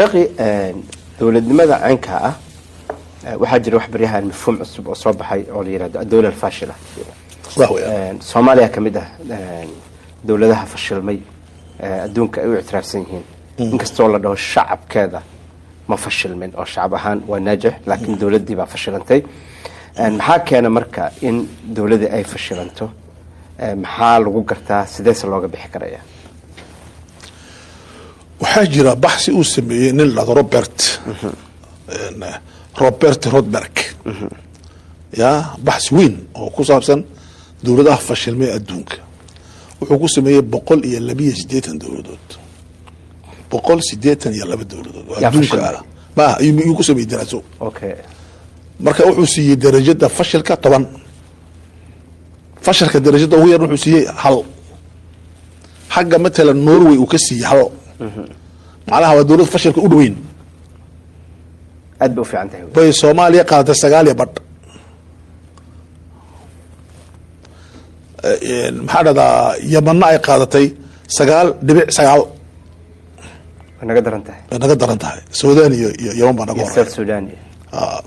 شاقي دولة لماذا عنكها وحاجر وحبريها المفهوم أصوب حي أولي الدولة الفاشلة صوماليا كمدة دولة لها فشل مي دون كأي اعتراف سنين إنك استولى ده الشعب كذا ما فشل من أو الشعب هان وناجح لكن دولة دي ما فشلنتي محاكي أنا مركا إن دولة دي أي فشلنتو محال وقرتها سداس اللوغة بحكرية وحاجر بحثي أوسمي نيلا روبرت رودبرغ يا بحث وين oo ku saabsan dawladaha fashilmay adduunka wuxuu ku sameeyay 182 dawladood 182 dawladood adduunka ma ayuu ku sameeyay daraaso okay marka wuxuu siiyay darajada fashilka 10 fashilka darajada ugu yar wuxuu siiyay hal xagga mesela Norway uu ka siiyay hal macnaha waa dawlad fashilka u dhaweyn أدبوا في عنده باي سوماليا قادة سقاليا بط محادة دا يمنع قادتي سقال دبع سقال أنا قدر انتهي سوداني يوم بنا قوري يسر سوداني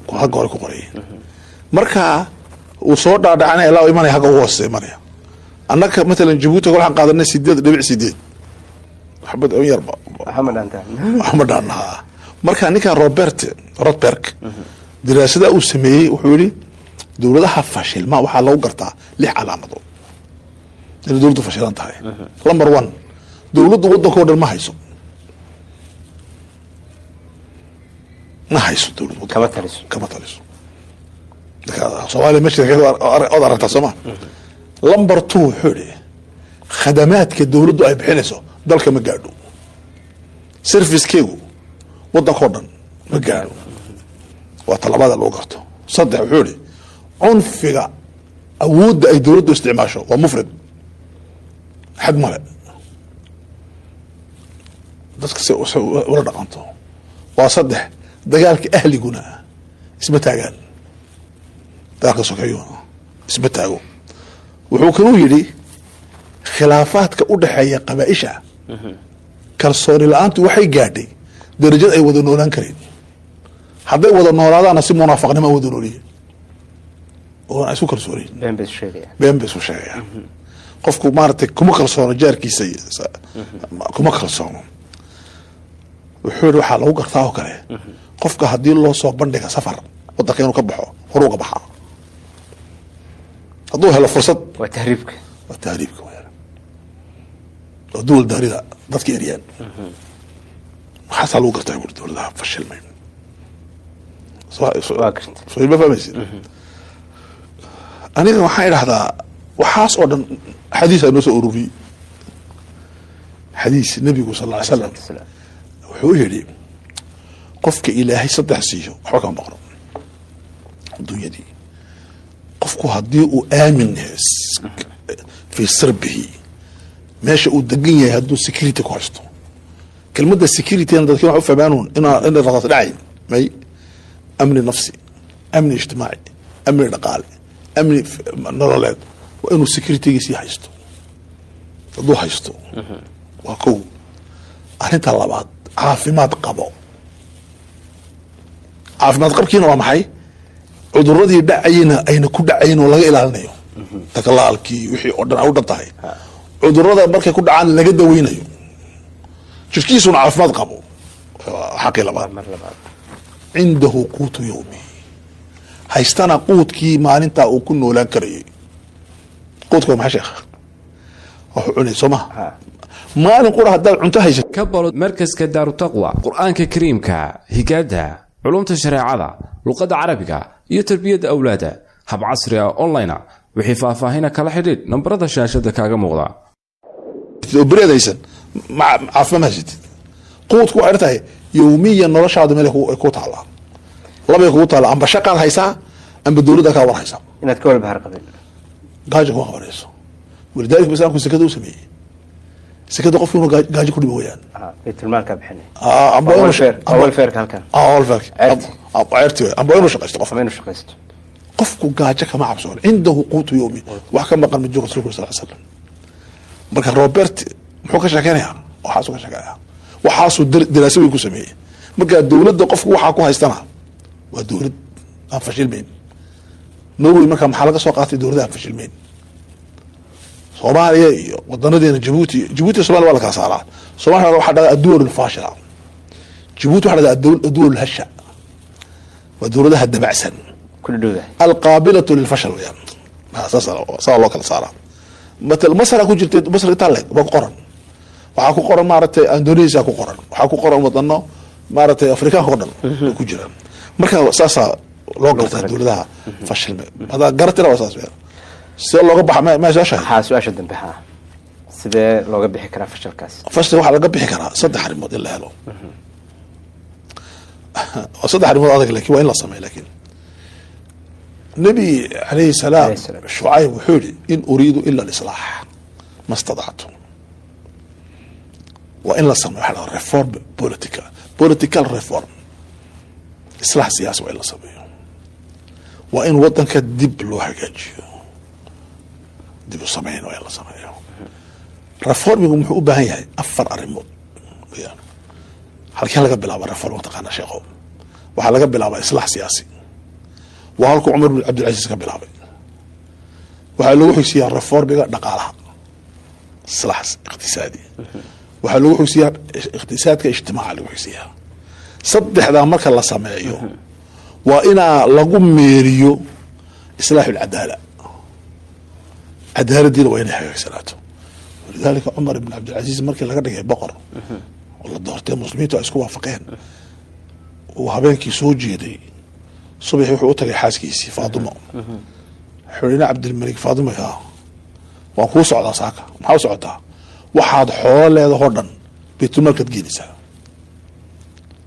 كوها قوري كوري مركا وصور دا عنا إلا ويماني حقا ووصي ماني أنك مثلا جيبوتي قول حن قادرنا سيديد دبع سيديد حبت أمير محمد أنها marka ninka Rodberg diraasada uu sameeyay wuxuu yiri dawladaha fashil ma waxa lagu gartaa 6 calaamado in dawladdu fashilan tahay number 1 dawladdu waddanka dhan ma hayso dawladdu kama taliso dadka Soomaaliya meesha oo aragta Soomaa number 2 wuxuu yiri khadamaadka dawladdu ay bixinayso dalka ma gaadho service-keegu waddanka dhan ma gaaro waa talabada loo garto saddex wuxuu yiri cunfiga awoodda ay dawladdu isticmaasho waa mufrad xad male dadka si wala dhaqanto waa saddex dagaalka ahliguna isma taagaan dagaalka sokeeyo isma taago wuxuu kaloo yiri khilaafaadka u dhaxeeya qabaa'isha kalsooni la'aantu waxay gaadhay درجات أي وذا نولان كريم حتى وذا نولان نسيب منافقنا ما وذا نولي هو أسوق كرسوري بين بس وشيء قفكو مارتك كم كرسون جار كيسي كم كرسون وحول حاله وقرطاه كله قفك هدي الله صوب بندك سفر وده كانوا كبحوا هروق بحا أضوها لفرصة وتهريبك ودول داري ده ضد كيريان حصل وقت يقول دولة فشل مين سؤال ما فهمت أنا ما حيل هذا وحاس أيضا حديث الناس أوروبي حديث النبي صلى الله عليه وسلم وحوجري قفك إلهي صدح سيه حكم بقرة الدنيا دي قفك هديه آمن في سربه ماشي ودقية هدو سكريتي كويستو كلمة السكيورتي أنا ذكرها عفوا بانون إن الرصاص العين ماي أمن نفسي أمن اجتماعي أمن رقالي أمن نرالات وإنه السكيورتي يسي حيستو ضو حيستو وكو أنت الله بعد عافمات قبو عافمات قبو كينو ومحي عذر رضي دعينا أين كو دعينا ولا إلى النيو تكالله الكي وحي أودن طهي عذر رضي بركي كو دعان لقد وينيو شفتيسون عافمات قبو حقي لبعض عنده قوت يومي هيستنى قوت كي ما انت او كنو لا كري قوتكم يا شيخ وحوني سما ما نقول هذا انتهى كبر مركز كدار التقوى قرآن كريم هجادة علوم الشريعة لغة عربية يتربية أولاده هب عصرية أونلاين وحفافة هنا كلا حديد نمبر الشاشة كاغا مغضى بريد ايسن مع عفما مسجد قوتكو عرتها يوميا نرش هذا ملك قوت على لما يقوت على ام بشقال هيسا ام بدولده كا ور هيسا ان تكون بحر قبل غاجو هوريسو ولذلك مثلا كنت سكدو سمي سكدو قف انه غاجو كدي ويان بيت المال كبحني ام اول فير كان اول فير عرفتي ام بقول شقست قف منو شقست قفكو غاجو كما عبسون عنده قوت يومي وحكم مقام من جوه رسول الله صلى الله عليه وسلم marka Robert muxuu ka shaqeynaa waxaas ka shaqeynaa waxaas diraasooyin ku sameeyay markaa dowladda qofku waxaa ku haystana waa dowlad aan fashilmayn. norway markaa maxaa laga soo qaatay dowladda aan fashilmayn. soomaaliya iyo wadanadeena jabuuti somalia waa la kala saaraa. somalia waxaa dhadaa adduwal alfaashila, jabuuti waxaa dhadaa adduwal alhasha, waa dowladaha dabacsan alqaabilatu lilfashal weyaan. saa loo kala saaraa. masra ku jirta, masr intaa leeg baa ku qoran, waxaa ku qoran maaragtay indonesia ku qoran, waxaa ku qoran wadano maaragtay afrikaanka o dhan ay ku jiraan. marka saasaa loo galtaa dowladaha fashilme. hadaa garatina waa saas weyaan. sidee looga baxa ma su-aasha? maxaa su-aasha dambe haa sidee looga bixi karaa fashalkaas? fashil waxaa laga bixi karaa 3 arrimood in la helo. waa 3 arrimood adag, laakiin waa in la sameeyo. laakiin nabi alayhi salaam shucayb wuxuu yidhi in uriidu ila alislaax ma stadactu. waa in la sameeyo waxa la reform political reform, islaax siyaasi waa in la sameeyo. waa in wadanka dib loo hagaajiyo, dib u sameyn waa in la sameeyo. reformigu muxuu u baahan yahay 4 arrimood weyaan. halkee laga bilaaba reform? taqaana sheekho, waxaa laga bilaabaa islaax siyaasi, waa halku cumar bin cabdilcaziiz ka bilaabay. waxaa lagu xigsiyaa reformiga dhaqaalaha, islaax iqtisaadi. waxaa lagu xigsiyaa iqtisaadka ijtimaaca lagu xigsiyaa. 3daa marka la sameeyo waa inaa lagu meeriyo islaax alcadaala. cadaaladiina waa inay hagaagsanaato. walidaalika cumar ibn cabdilcaziiz markii laga dhigay boqor oo la doortay, muslimiintu ay isku waafaqeen, uu habeenkii soo jeeday, subaxii wuxuu u tagay xaaskiisii faatimo. wuxuu yidhi cabdilmalik, faatimo yaa waan kuu socdaa saaka. maxaa u socotaa? waxaad xoolo leedahoo dhan baytulmaalkaad geenaysaa.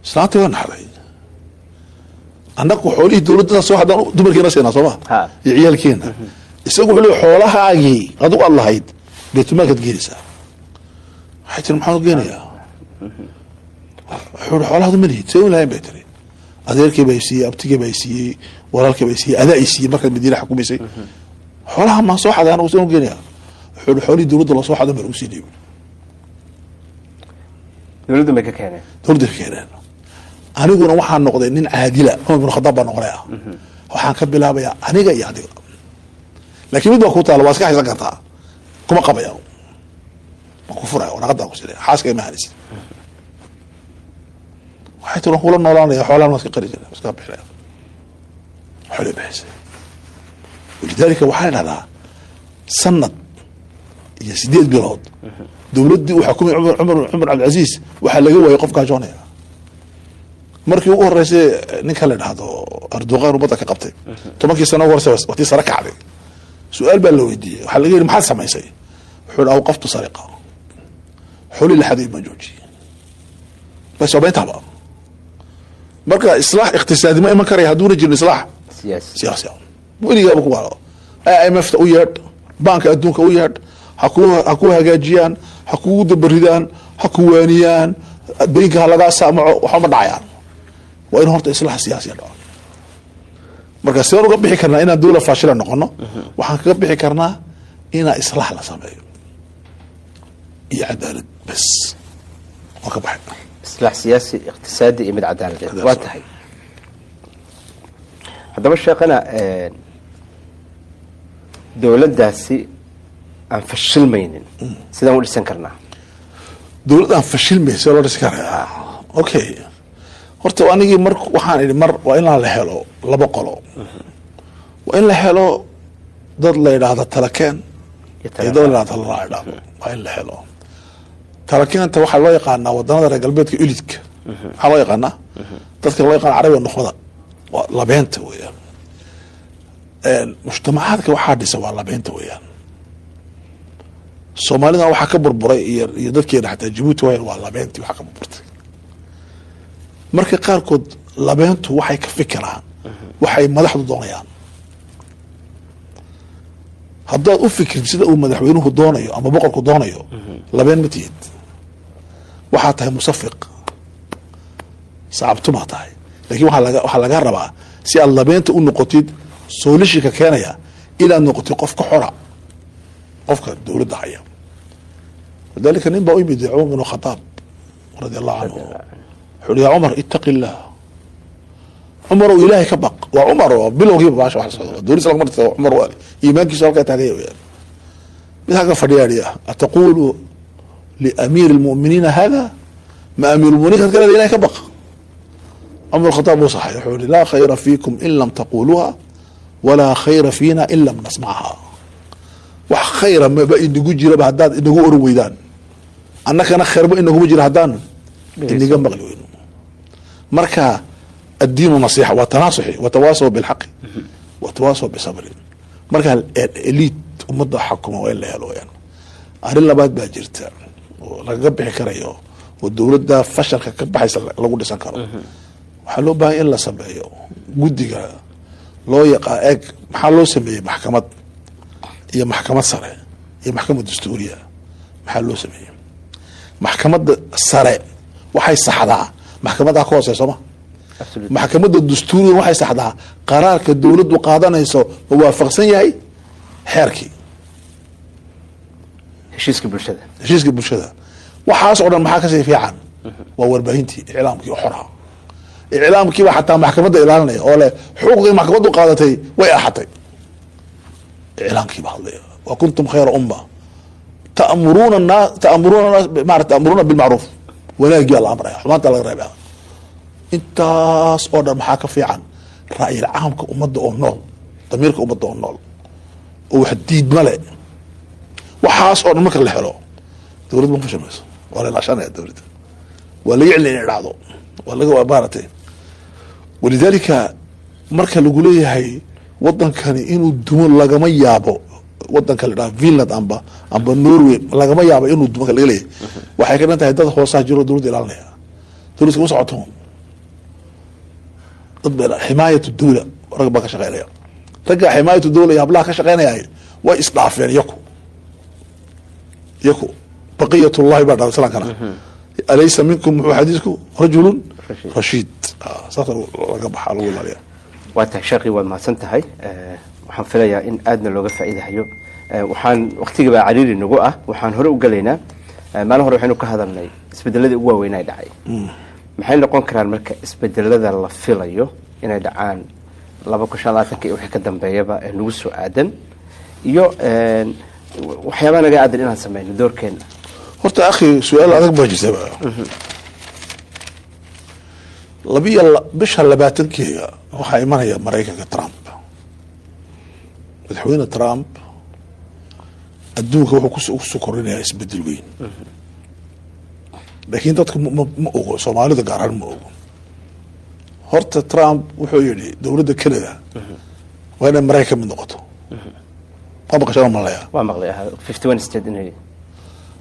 islaantii waa naxday. annagu xoolihii dowladda soo haddaan dumarkeena siinaa sooma iyo ciyaalkeena. isagu wuxuu leeyahay xoolahaagii adigu aad lahayd baytulmaalkaad geenaysaa. waxay tiri maxaan u geenayaa? wuxuu yidhi xoolahaadu ma lihid, see u lahayn bay tiri. adeerkii baa siiyey, abtigii baa siiyey, walaalkii baa siiyey, adaa i siiyey markaad madiina xukumaysay. xoolaha maan soo xaday anagu saan u geenayaa? wuxuu yidhi xoolihii dowladda loo soo xadan baa lagu siinay. dowladda may ka keeneen? dowladda ka keeneen. aniguna waxaan noqday nin caadila. cumar bin khadaab baa noqonaya. waxaan ka bilaabayaa aniga iyo adiga. laakiin mid baa ku taala, waa iska haysan kartaa, kuma qabaya, ma ku furaya, waraqadaa ku silaya, xaaska ima hanisid. waxay tiri waan kula noolaanaya, xoolahan waa iska qari jira, iska bixinaya. xoolay bixisay. walidaalika waxaa dhahdaa sanad iyo 8 bilood dowladdii uu xukumay cumar cabdilcaziiz waxaa laga waayay qof gaajoonaya. markii ugu horeysay ninka la dhahdo erdogan ubadda ka qabtay 10 sano ugu horeysay waqtii sare kacday, su-aal baa la weydiiyey. waxaa laga yidhi maxaad samaysay? wuxuu yidhi awqaftu sariqa, xoolii la xaday baan joojiyey. bas waa beentaba. marka islaax iqtisaadi ma iman karaya hadduuna jirin islaax siyaasi. weligaaba ku waalo IMF-ta u yeedh, baanka adduunka u yeedh, ha ku hagaajiyaan, ha kugu dabaridaan, ha ku waaniyaan, daynka ha lagaa saamaco, waxba ma dhacayaan. waa in horta islaax siyaasiya dhaco. marka sidaan uga bixi karnaa inaan dowla faashila noqono? waxaan kaga bixi karnaa inaa islaax la sameeyo iyo cadaalad bas. waan ka baxay islaax siyaasi, iqtisaadi iyo mid cadaaladeed. waa tahay. haddaba sheekhana dowladdaasi aan fashilmaynin sidaan u dhisan karnaa? dowlad aan fashilmayn sidee loo dhisi karaa? okay, horta anigii waxaan idhi mar waa inaan la helo 2 qolo. waa in la helo dad la yidhaahdo talakeen iyo dad la yidhahdo talaraacdhaamo. waa in la helo talakeenta. waxaa loo yaqaanaa wadanada reer galbeedka ulidka. maxaa loo yaqaanaa? dadka loo yaqaana carabiga nukhbada, waa labeenta weeyaan. mujtamacaadka waxaa dhisa waa labeenta weeyaan. soomaalida waxaa ka burburay iyo dadkeena xataa jabuuti waa labeentii waxaa ka burburtay. marka qaarkood labeentu waxay ka fikiraan waxay madaxdu doonayaan. haddaad u fikrid sida uu madaxweynuhu doonayo ama boqorku doonayo, labeen ma tihid, waxaa tahay musafiq, sacabtumaa tahay. laakiin waxaa laga rabaa si aad labeenta u noqotid soolishika keenaya inaad noqotid qof ka xora qofka dowladda haya. lidalika nin baa u yimid cumar bin khadaab radi allahu canhu, حول يا عمر اتق الله عمر وإلهي كبق وعمر بلوغي باشا واحد دوري سلام عمر وقال إيمانك سؤالك تاجيه يعني بهذا فريالية أتقول لأمير المؤمنين هذا ما أمير المؤمنين كان إلهي كبق عمر الخطاب صحيح يقول لا خير فيكم إن لم تقولوها ولا خير فينا إن لم نسمعها وخير ما بقى إنه جرى بعداد إنه هو رويدان أنك أنا خير بقى إنه جرى هدان إني جنب غلوين مركا الدين نصيحة وتناصحي وتواصوا بالحق وتواصوا بالصبر مركا الإليت ومضى حكمه وإلا يلو يعني أهل بعد باجرت ولقبح كريو والدولة ده فشل كبحيس لو دسان كرو وحلو بقى إلا سبعيو جدك لو يقع إيج محلو سمي محكمة هي محكمة سرع هي محكمة دستورية محلو سمي محكمة السرع وحي صحدا محكمة أكواسة سما محكمة الدستورية وحي صحدا قرار كالدولة وقادنا يسو هو فقسين هاي حركي heshiiska bulshada heshiiska bulshada waxaas oo dhan maxaa ka sii fiican waa warbaahintii iclaamkii xorha iclaamkii baa xataa maxkamadda ilaalinaya oo leh xuquuqdii maxkamaddu qaadatay way axatay iclaamkii baa hadlaya wa kuntum khayra umma ta'muruna bilmacruuf wanaagii alla amraya xumaanta laga reebaya intaas oo dhan maxaa ka fiican ra'yil caamka ummadda oo nool damiirka ummadda oo nool oo wax diidma leh waxaas oo dhan marka la helo dowlad ma fashamayso waa la ilaashanaya dowladda waa la yicli inay dhacdo waa laga baaratay walidaalika marka lagu leeyahay wadankani inuu dumo lagama yaabo wadanka la dhaha Finland amba Norway lagama yaabo inuu dumo laga leeyahay waxay ka dhan tahay dad hoosaa jiro dowladda ilaalinaya dowladda ku socoto dad baa himaayatu dowla rag baa ka shaqeynaya ragga himaayatu dowla iyo hablaha ka shaqeynaya way isdhaafeen يكو بقية الله بعد سلام كنا أليس منكم حديثكم رجل رشيد ساتر رقم حال ولا عليه وقت شرقي وما سنتهي وحن فيها إن أدنى لغة فائدة هيو وحن وقتي بقى عليل النجوءة وحن هرو قلينا ما له هرو حنو كهذا الناي اسبدل الذي هو وين يدعي محل نقول كران مركز اسبدل الذي الله فيلا يو إن يدعان الله بكو شاء الله تكي وحكي دم بيبا نوسو آدم يو waxyaabana ga aadan inaan sameeyno doorkeena horta akhi su'aal adag baa jirta labiya bisha 20-kiga waxa imanaya Mareykanka Trump madaxweyne Trump adduunka wuxuu ku soo korinaya isbedel weyn laakiin dadku ma ogo Soomaalida gaar ahaan ma ogo horta Trump wuxuu yiri dawladda Canada waa inay Mareykan mid noqoto طبق شرم ملايا ومغليها 51 ستيت إنه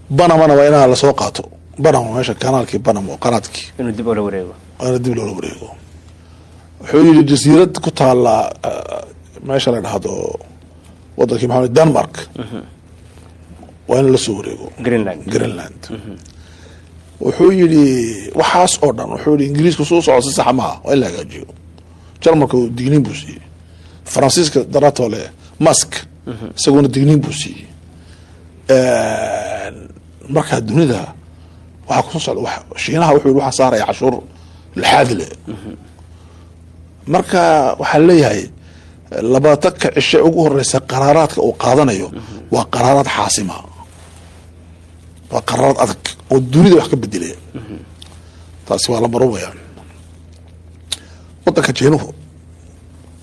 بنما وينها لسوق قاتو بنما ماشي كانالك بنما وقناتك إنه دب ولا وريقه أنا دب ولا وريقه حولي الجزيرة كنت على ماشي على هذا وضع كي محمد الدنمارك وين لسه وريقه جرينلاند وحولي وحاس أردن وحولي إنجليز خصوصا على أساس حماة وإلا جاجيو جرمك دينين بوسي فرانسيسك درات ولا ماسك سجون الدينين بوسي مركز الدنيا وحكوص على شينها وحول واحد صار عشور الحادلة مركز وحليها لما تك الشيء أقول رئيس قرارات وقاضنا يو وقرارات حاسمة وقرارات أذك والدنيا وحكي بدليل تاسوا على مروة يعني وضعك جينوه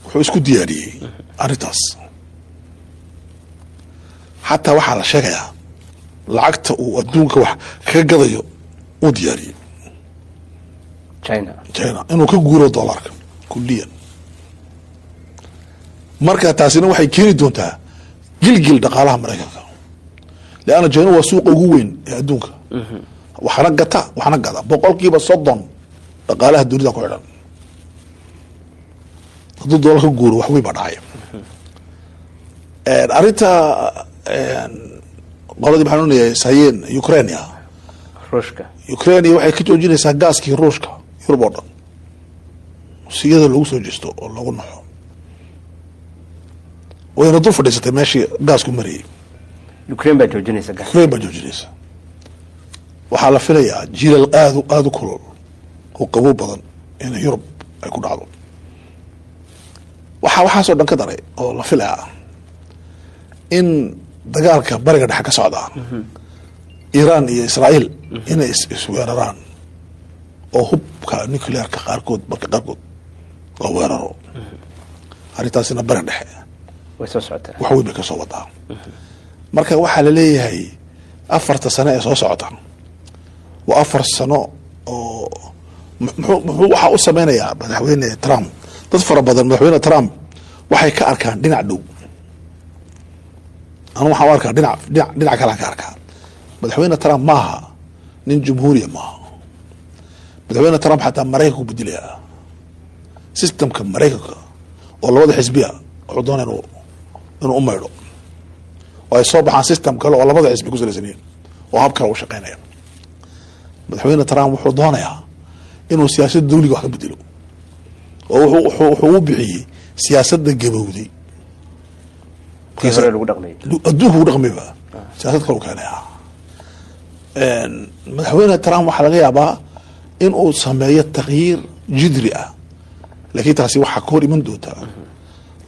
وحوسكو دياري أريتاس حتى waxaa la sheegaya lacagta uu adduunka wax ka gadayo u diyaariyo China inuu ka guuro dollarka kulliyan marka taasina waxay keeni doontaa gilgil dhaqaalaha Mareykanka laana China waa suuqa ugu weyn ee adduunka waxana gada boqolkiiba 30 dhaqaalaha dunida ku xidhan hadduu dollarka guuro wax weyn baa dhacaya arinta qoladii maxaa leeyahay sayeen Ukraine waxay ka joojinaysaa gaaskii Ruushka Yurub oo dhan siyada lagu soo jeesto oo lagu naxo wayna dul fadhiisatay meeshii gaasku mariyay Ukraine baa joojinaysa waxaa la filayaa jiilal aad u kulul oo qabow badan in Yurub ay ku dhacdo waxaasoo dhan ka daray oo la filaya in dagaalka bariga dhexe ka socda Iran iyo Israel inay isweeraraan oo hubka nuclearka qaarkood marka qaarkood la weeraro arrintaasina bariga dhexe way soo socotaa wax weyn bay ka soo wadaa marka waxaa la leeyahay 4 sano ee soo socota waa 4 sano oo muxuu waxa u sameeyaa madaxweyne Trump dad fara badan madaxweyne Trump waxay ka arkaan dhinac dhow أنا waxaan u arkaa dhinac kale ka arkaa madaxweyne Trump maaha nin jumhuuriya maaha madaxweyne Trump xataa Mareykanka ku beddelaya systemka Mareykanka oo labada xisbiya oo doonayaan inuu u meedho oo ay soo baxaan system kale oo labada xisbi ku saleysanayeen oo hab kale u shaqeynaya madaxweyne Trump wuxuu doonayaa inuu siyaasadda dawliga wax ka beddelo oo wuxuu u bixiyay siyaasadda gabowday lagu dhaqmay adduunku u dhaqmayba siyaasad kale keenaya madaxweyne Trump waxaa laga yaabaa in uu sameeyo taqyiir jidri ah laakiin taasi waxaa ka hor iman doonta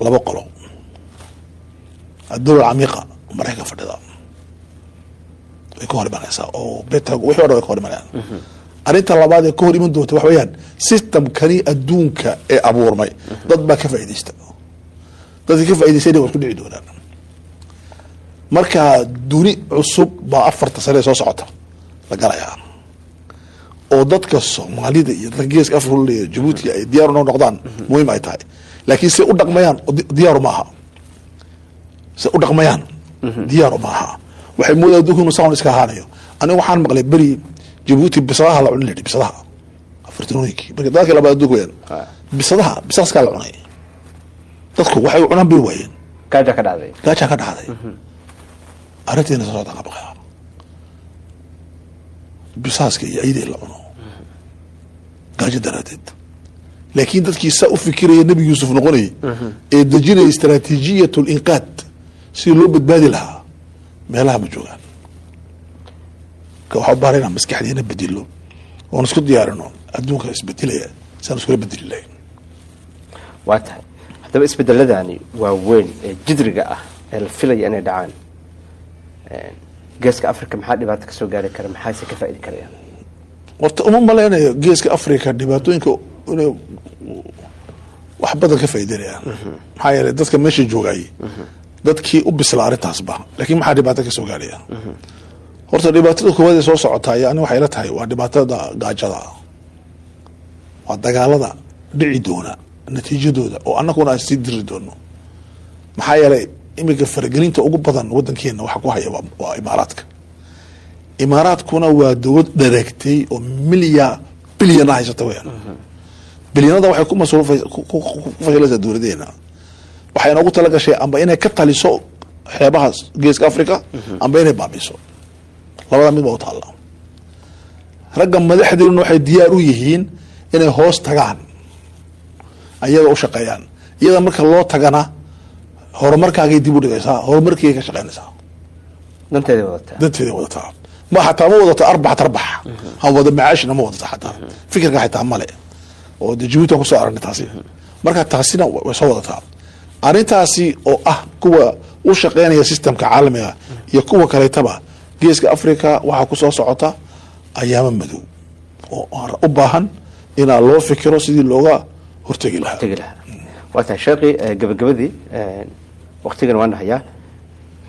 laba qolo الدولة العميقة مريكا فردها يكون مريكا أو بيتها وحوار يكون مريكا أريد الله بعد يكون من دوت وحويان سيستم كني أدونك أبو رمي ضد ما كيف يديست ضد كيف يديست وكل عدونا مركا دوني عصب بأفر تصريح سو صعطة لقرايا oo dadka Soomaalida iyo Geeska Afrika Djibouti ay diyaar u noqdaan muhiim ay tahay laakiin si u dhaqmayaan diyaar ma aha si u dhaqmayaan diyaar ma aha waxay moodaan dadku saan iska haanayo aniga waxaan maqlay bari Djibouti bisadaha la cunay bisadaha afartooyinki marka dadka la baad duqeen bisadaha bisaska la cunay dadku waxay u cunaan bir waayeen gaaja ka dhacday arinteena soo dhaqaa bisaaska iyo ayday la cuno gaajo daraadeed laakiin dadkii saa u fikiraya nabi yuusuf noqonayay ee dejinaya istaraatiijiyatu linqaad si loo badbaadi lahaa meelaha ma joogaan ka waxaa baahan inaan maskaxdeena bedilo oon isku diyaarino adduunka isbedelaya saan iskula bedeli lahayn waa tahay haddaba isbedeladani waa weyn ee jidriga ah ee la filaya inay dhacaan geeska Afrika maxaa dhibaato ka soo gaari kara maxaa ka faa'iidi karayaan warta uma maleeynaayo geeska Afrika dhibaatooyinka inay wax badan ka faa'iideeyaan maxaa yeelay dadka meesha joogay dadkii u bislaa arintaasba laakiin maxaa dhibaato ka soo gaaraya horta dhibaatada koowaad ee soo socota yani waxay la tahay waa dhibaatada gaajada waa dagaalada dhici doona natiijadooda oo annaguna aan sii diri doono maxaa yeelay imika faragelinta ugu badan wadankeena waxa ku haya waa imaaraadkuna waa dawlad dhareegtay oo bilyan haysata weeyaan bilyanada waxay ku fashilaysaa dowladeena waxayna ugu tala gashay amba inay ka taliso xeebaha geeska Afrika amba inay baabiso labada mid baa u taala ragga madaxdeeduna waxay diyaar u yihiin inay hoos tagaan ayaga u shaqeeyaan iyada marka loo tagana horumarkaagay dib u dhigaysaa horumarkii ka shaqeynaysaa danteeda wadataa ma xataa ma wadato arbax ha wada macaashina ma wadato xataa fikirka xataa male oo Djibouti ku soo aragnay taasi marka taasina way soo wadataa arintaasi oo ah kuwa u shaqeynaya systemka caalamiga iyo kuwa kale taba geeska Afrika waxa ku soo socota ayaama madow oo u baahan in loo fikiro sidii looga hortagi lahaa وقتها شاقي قبل وقتها وانا هيا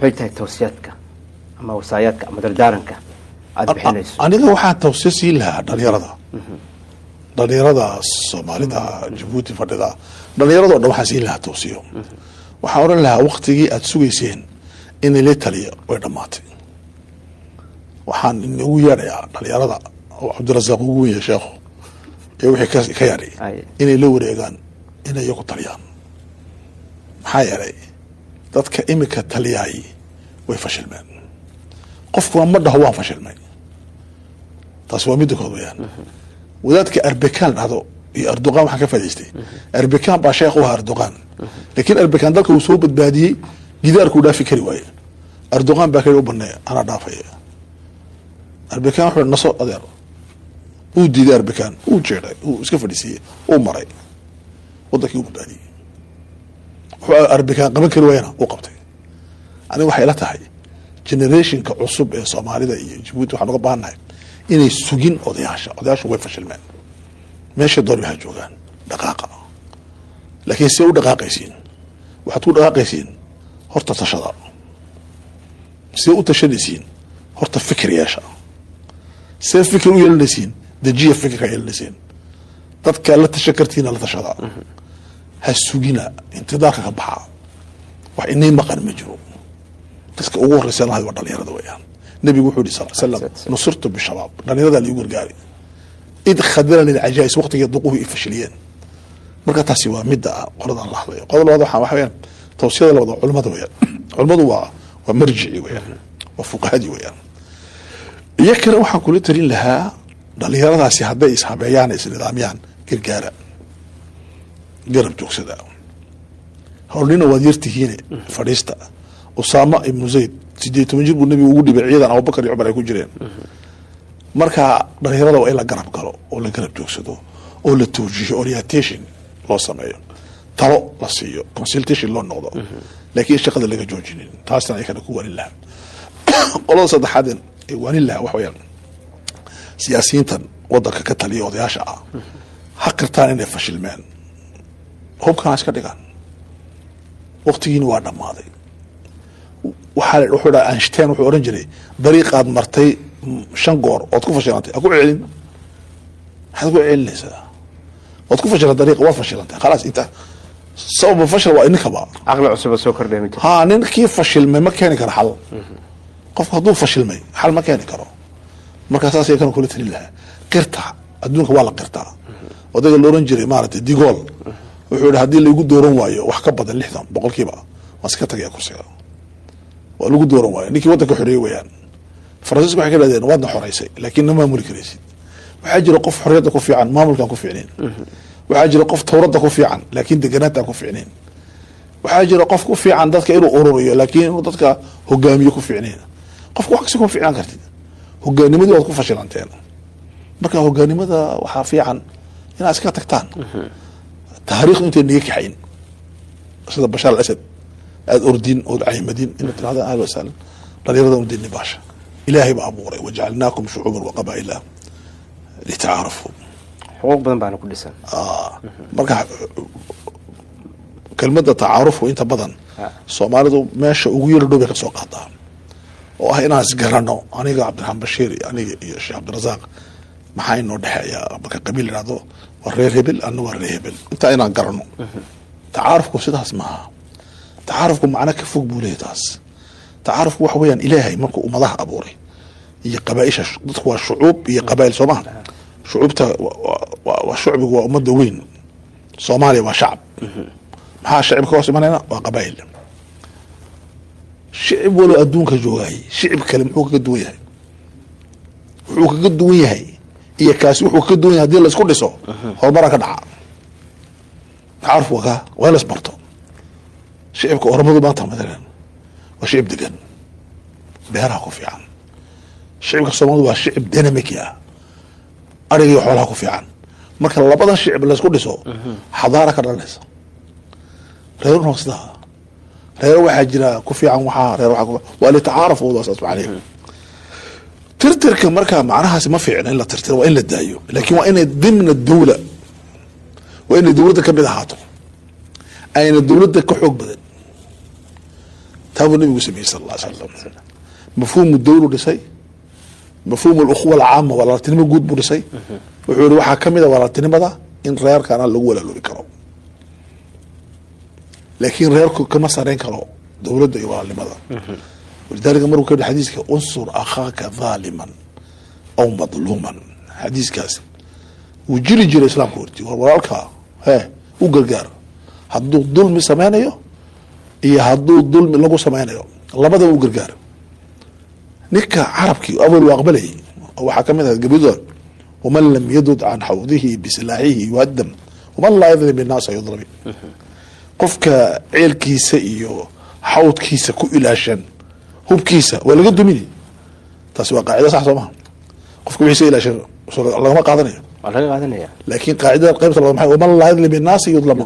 حيتها توصياتك اما وصاياتك اما دردارنك عاد بحنيس انا waxaan tawsiisi lahaa dhalinyarada Soomaalida Djibouti fadhida dhalinyarada oo waxaan siin lahaa tawsiyo waxaan oran lahaa waqtigii aad sugayseen in la taliyo way dhamaatay waxaan ugu yeerayaa dhalinyarada oo Cabdirasaaq ugu weeyay sheekho ee wixii ka yaray inay la wareegaan inay ku taliyaan maxaa yeelay dadka imika taliyay way fashilmeen qofku ma dhaho waan fashilmay taas waa mid kood weeyaan wadaadka Erbekan hado iyo Erdogan waxa ka faa'iideystay Erbekan baa sheekh u Erdogan laakiin Erbekan dalka uu soo badbaadiyay gidaarku dhaafi kari waayay Erdogan baa kale u banay ana dhaafay Erbekan wuxuu naso adeer uu diiday Arbikan uu jeeray uu iska fadhiisiyay uu maray wadankii uu badbaadiyay wuxuu Arbikan qaban kari waayna uu qabtay aniga waxay la tahay generationka cusub ee Soomaalida iyo Djibouti waxaan uga baahanahay inay sugin odayaasha way fashilmeen meesha door waxa joogaan dhaqaaqa laakiin si uu dhaqaaqaysiin waxaad ku dhaqaaqaysiin horta tashada si uu tashadaysiin horta fikir yeesha si fikir u yeelanaysiin dajiya fikirka yeelanaysiin dadka la tashakartiina la tashada ha sugina intidaarka ka baxa wax inay maqan ma jiro dadka ugu horreysay waa dhalinyarada weeyaan nabigu wuxuu yiri sallallahu alayhi wasallam nusirtu bishabab dhalinyarada la igu gargaari id khadalani alajais waqtiga duquhu ifashiliyeen marka taasi waa midda qolada Allah weeyaan qolada waxa weeyaan tawsiyada la wada culimada weeyaan culimadu waa marjici weeyaan waa fuqahadi weeyaan iyakana waxaan kula talin lahaa dhalinyaradaasi hadday ishabeeyaan isnidaamiyaan gargaara garab joogsada hawlina waad yartihiin fadhiista Usama ibn Zayd 18 jir buu nabigu ugu dhibay ciidan Abu Bakar iyo Umar ay ku jireen marka dhalinyarada waa in la garab galo oo la garab joogsado oo la tawjiih orientation loo sameeyo talo la siiyo consultation loo noqdo laakiin shaqada laga joojinin taasna ay kana ku warin lahaa qolada saddexaad ee warin lahaa wax weeyaan siyaasiyiintan wadanka ka taliya odayaasha ah xaqirtaan inay fashilmeen hubkan iska dhigaan waqtigiina waa dhamaaday waxaa wuxuu dhahay Einstein wuxuu oran jiray dariiqaad martay 5 goor oo ku fashilantay aku celin waxaad ku celinaysaa oo ku fashilantay dariiqa waa fashilantay خلاص inta sabab fashil waa inka ba aqli cusub soo kordhay mid ha ninkii fashilmay ma keeni karo xal qof hadduu fashilmay xal ma keeni karo marka saas ay kan kula talin lahaa qirta adduunka waa la qirtaa odaga loo oran jiray maartay digool wuxuu yiri hadii lagu dooran waayo wax ka badan 60% waa iska tagay kursiga waa lagu dooran waayo ninkii wadanka xoreeyay weeyaan Faransiisku waxay ka leedahay wadna xoreysay laakiin ma maamuli karaysid waxaa jira qof xorriyada ku fiican maamulkan ku fiicneen waxaa jira qof tawrada ku fiican laakiin deganaanta ku fiicneen waxaa jira qof ku fiican dadka inuu ururiyo laakiin inuu dadka hogaamiyo ku fiicneen qof wax ku fiican kartid hogaanimadu waa ku fashilanteen marka hogaanimada waxa fiican inaad iska tagtaan taariikh inta niga kaxayn sida Bashar al-Assad aad ordin oo aymadin in tirada ahlo sal dhalinyarada ordin baasha ilaahay ba abuuray waja'alnaakum shu'uban wa qabaa'ila lita'arafu xuquuq badan baan ku dhisan marka kelmadda ta'arufu inta badan Soomaalidu meesha ugu yar dhow ka soo qaadaa oo ah inaan isgarano aniga Cabdiraxmaan Bashiir aniga iyo Sheekh Cabdirasaaq maxay noo dhaxaya marka qabiil raado waa reer hebel anna waa reer hebel inta inaan garano ta'arufku sidaas maaha تعارفكم معنا كفوق بوليتاس تعارف واحد ويان إلهي مركو أمضاه أبوري هي قبائل ضدكوا الشعوب هي قبائل صومال شعوبته وشعب وأمد وين صومالي وشعب ها شعب كواسي مالنا وقبائل شعب ولا أدونك جواي شعب كلم حوك قدوية حوك قدوية هي كاسي حوك قدوية هدي الله سكول لسو هو بركة دعا تعرف وكا ولا سبرتو شعبك أورمضو باطا مثلا وشعب دقن بيرها كوفي عن شعبك الصومالي waa شعب ديناميكي أريد حولها كوفي عن marka labada shicib la isku dhiso xadaara ka dhalaysa reer noqsada reer waxa jira ku fiican waxa reer waxa waa la taaruf oo wasaas macnaheedu tirtirka marka macnahaas ma fiicna in la tirtiro waa in la daayo laakiin waa in dimna dawla waa in dawladda ka mid ahaato ayna dawladda ka xoog badan تابو النبي صلى الله عليه وسلم مفهوم الدولة دسي مفهوم الأخوة العامة ولا تنمي جود بودسي وحول واحد كمية ولا تنمي ده إن غير كان الأول اللي بيكرو لكن غير كما صارين كرو دولة ده يوالي ماذا ولذلك مروا كده حديث أنصر أخاك ظالما أو مظلوما حديث كاس وجري جري إسلام كورتي ورالك ها وقرقار هدو ظلم سمانيو iyo haduu dulmi lagu sameeyo labada uu gargaar ninka carabkii awal waa aqbalay waxa kamid ah gabidood ومن لم يدد عن حوضه بسلاحه يهدم ومن لا يضرب الناس يضرب قفك عيلكيسا iyo xawdkiisa ku ilaashan hubkiisa waa laga dumini taas waa qaacida sax Soomaa qofka wixii ila shay lagama qaadanayo laga qaadanaya laakiin qaacida qaybta labaad maxay waman la yadlim الناس yudlam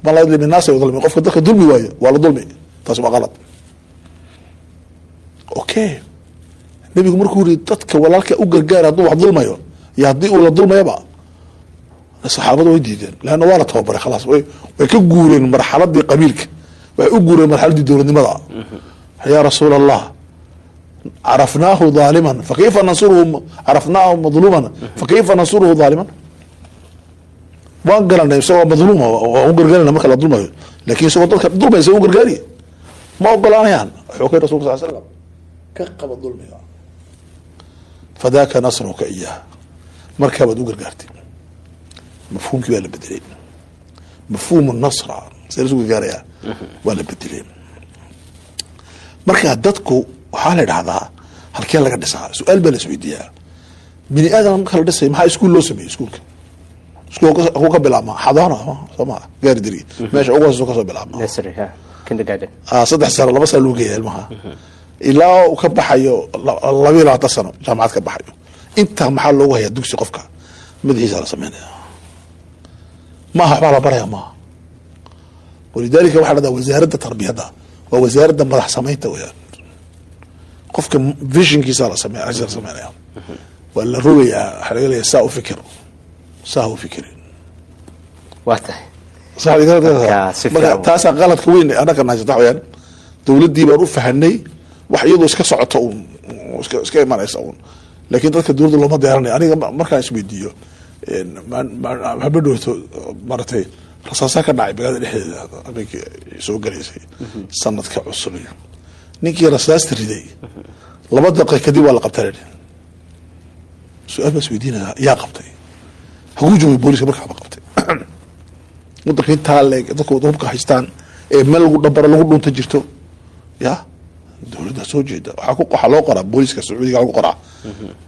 man la yadlim الناس yudlam qofka dadka dulmi waayo waa la dulmi taas waa qalad okay nabigu markuu yiri dadka walaalka u gargaar haduu wax dulmayo ya hadii uu la dulmayaba saxaabadu way diideen laana waa la tababaray khalaas way ka guureen marxaladii qabiilka way u guureen marxaladii dawladnimada ya rasuul allah عرفناه ظالما فكيف ننصره عرفناه مظلوما فكيف ننصره ظالما وان قالنا يسوى مظلومه وغرغرنا ما كلا ظلمه لكن يسوى ضلك ظلمه يسوى غرغري ما قالنا يعني حكي الرسول صلى الله عليه وسلم كقب الظلم فذاك نصرك اياه مركبه دو غرغرتي مفهوم كي ولا بدلين مفهوم النصر سيرسو غاريا ولا بدلين marka dadku waxaa la dhahdaa halkee laga dhisaa su'aal baa la isweydiiyaa bini aadam marka la dhisay maxaa iskuul loo sameeyey iskuulka ka bilaabma xadaana soma gaari diri meesha ugu hooseyso kasoo bilaabma nursery ha kindergarten 3 sano 2 sano loo geeyay ilmaha ilaa uu ka baxayo 22 sano jaamacad ka baxayo inta maxaa loogu hayaa dugsi qofka madaxiisa la sameeyaa ma waxba la baraya ma ولذلك waxaa la wasaaradda tarbiyada waa wasaaradda madax samaynta weeyaan qofka visionkiisa la sameeyaa wala ruuya xariiqay saa u fikir waatahay taas qaladka weyn anaka naajida weeyaan dawladii baan u fahanay wax iyadoo iska socoto iska imanaysa laakiin dadka dawladda looma diyaarinay aniga markaan isweydiiyo habadhooto maratay rasaasa ka dhacay bagada dhexdeeda habeenkii soo galeysay sanadka cusub ninkii rasaasta riday 2 daqiiqo kadib waa la qabtay su'aal bas weydiinaya yaa qabtay hagu joogay booliska markaa qabtay muddakiin taale dadku hubka haystaan ee meel lagu dhabaro lagu dhunta jirto ya dawladda soo jeeda waxa loo qoraa booliska Sacuudiga lagu qoraa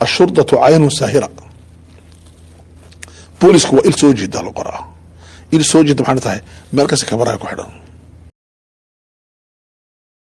ashurdatu aynu sahira boolisku waa il soo jeeda loo qoraa il soo jeeda maxay tahay meel kasta kamera ku xidhan